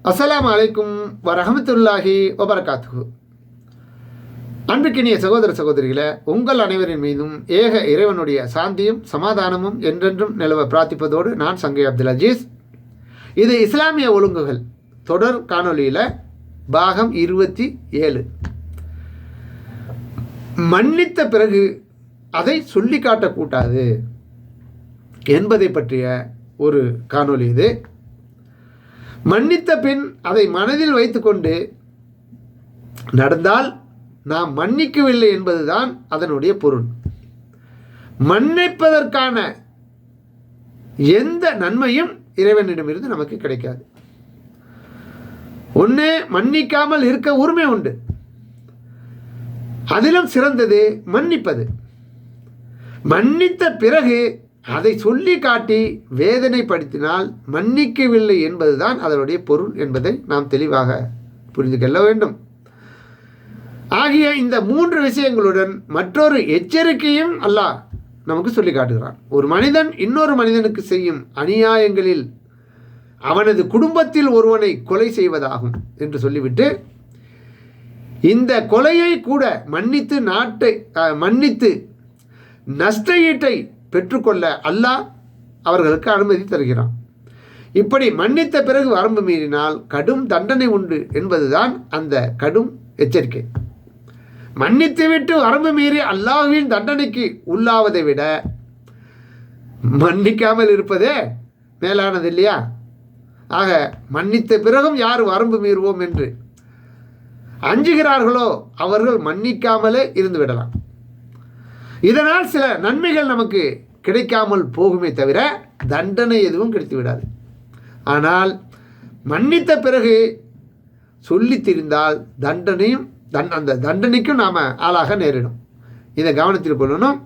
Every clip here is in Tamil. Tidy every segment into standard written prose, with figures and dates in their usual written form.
அஸ்ஸலாமு அலைக்கும் வரஹமத்துல்லாஹி வபரகாத்துஹு. அன்பிற்கினிய சகோதர சகோதரிகளே, உங்கள் அனைவரின் மீதும் ஏக இறைவனுடைய சாந்தியும் சமாதானமும் என்றென்றும் நிலவ பிரார்த்திப்பதோடு நான் சங்கை அப்துல் அஜீஸ். இது இஸ்லாமிய ஒழுங்குகள் தொடர் காணொலியில் பாகம் 27. மன்னித்த பிறகு அதை சொல்லி காட்டக்கூடாது என்பதை பற்றிய ஒரு காணொலி இது. மன்னித்த பின் அதை மனதில் வைத்துக்கொண்டு நடந்தால் நாம் மன்னிக்கவில்லை என்பதுதான் அதனுடைய பொருள். மன்னிப்பதற்கான எந்த நன்மையும் இறைவனிடமிருந்து நமக்கு கிடைக்காது. ஒன்று, மன்னிக்காமல் இருக்க உரிமை உண்டு. அதிலும் சிறந்தது மன்னிப்பது. மன்னித்த பிறகு அதை சொல்லி காட்டி வேதனைப்படுத்தினால் மன்னிக்கவில்லை என்பதுதான் அதனுடைய பொருள் என்பதை நாம் தெளிவாக புரிந்து கொள்ள வேண்டும். ஆகிய இந்த 3 விஷயங்களுடன் மற்றொரு எச்சரிக்கையும் அல்லாஹ் நமக்கு சொல்லி காட்டுகிறான். ஒரு மனிதன் இன்னொரு மனிதனுக்கு செய்யும் அநியாயங்களில் அவனது குடும்பத்தில் ஒருவனை கொலை செய்வதாகும் என்று சொல்லிவிட்டு, இந்த கொலையை கூட மன்னித்து நஷ்ட ஈட்டை பெற்றுக்கொள்ள அல்லாஹ் அவர்களுக்கு அனுமதி தருகிறான். இப்படி மன்னித்த பிறகு வரம்பு மீறினால் கடும் தண்டனை உண்டு என்பதுதான் அந்த கடும் எச்சரிக்கை. மன்னித்துவிட்டு வரம்பு மீறி அல்லாஹ்வின் தண்டனைக்கு உள்ளாவதை விட மன்னிக்காமல் இருப்பதே மேலானது இல்லையா? ஆக மன்னித்த பிறகும் யார் வரம்பு மீறுவோம் என்று அஞ்சுகிறார்களோ அவர்கள் மன்னிக்காமலே இருந்து விடலாம். இதனால் சில நன்மைகள் நமக்கு கிடைக்காமல் போகுமே தவிர தண்டனை எதுவும் கிடைத்து விடாது. ஆனால் மன்னித்த பிறகு சொல்லி திரிந்தால் அந்த தண்டனைக்கும் நாம் ஆளாக நேரிடும். இதை கவனத்தில் கொள்ளணும்.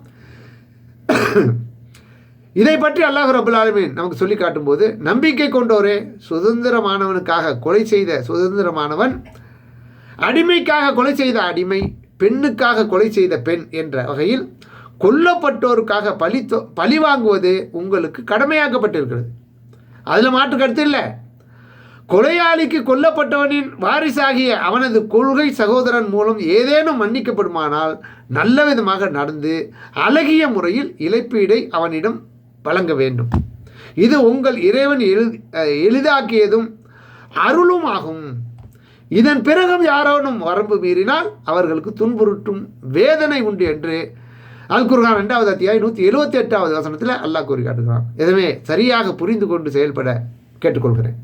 இதை பற்றி அல்லாஹ் ரப்பல் ஆலமீன் நமக்கு சொல்லி காட்டும்போது, நம்பிக்கை கொண்டோரே, சுதந்திரமானவனுக்காக கொலை செய்த சுதந்திரமானவன், அடிமைக்காக கொலை செய்த அடிமை, பெண்ணுக்காக கொலை செய்த பெண் என்ற வகையில் கொல்லப்பட்டோருக்காக பழி வாங்குவது உங்களுக்கு கடமையாக்கப்பட்டிருக்கிறது. அதில் மாற்று கருத்து இல்லை. கொலையாளிக்கு கொல்லப்பட்டவனின் வாரிசாகிய அவனது கொள்கை சகோதரன் மூலம் ஏதேனும் மன்னிக்கப்படுமானால் நல்ல விதமாக நடந்து அழகிய முறையில் இழப்பீடை அவனிடம் வழங்க வேண்டும். இது உங்கள் இறைவன் எளிதாக்கியதும் அருளும் ஆகும். இதன் பிறகும் யாரோனும் வரம்பு மீறினால் அவர்களுக்கு துன்புறுட்டும் வேதனை உண்டு என்று அல் குர்ஆன் 2வது அத்தியாயம் 178வது வசனத்தில் அல்லாஹ் கூறி காட்டுகிறான். எனவே சரியாக புரிந்து கொண்டு செயல்பட கேட்டுக்கொள்கிறேன்.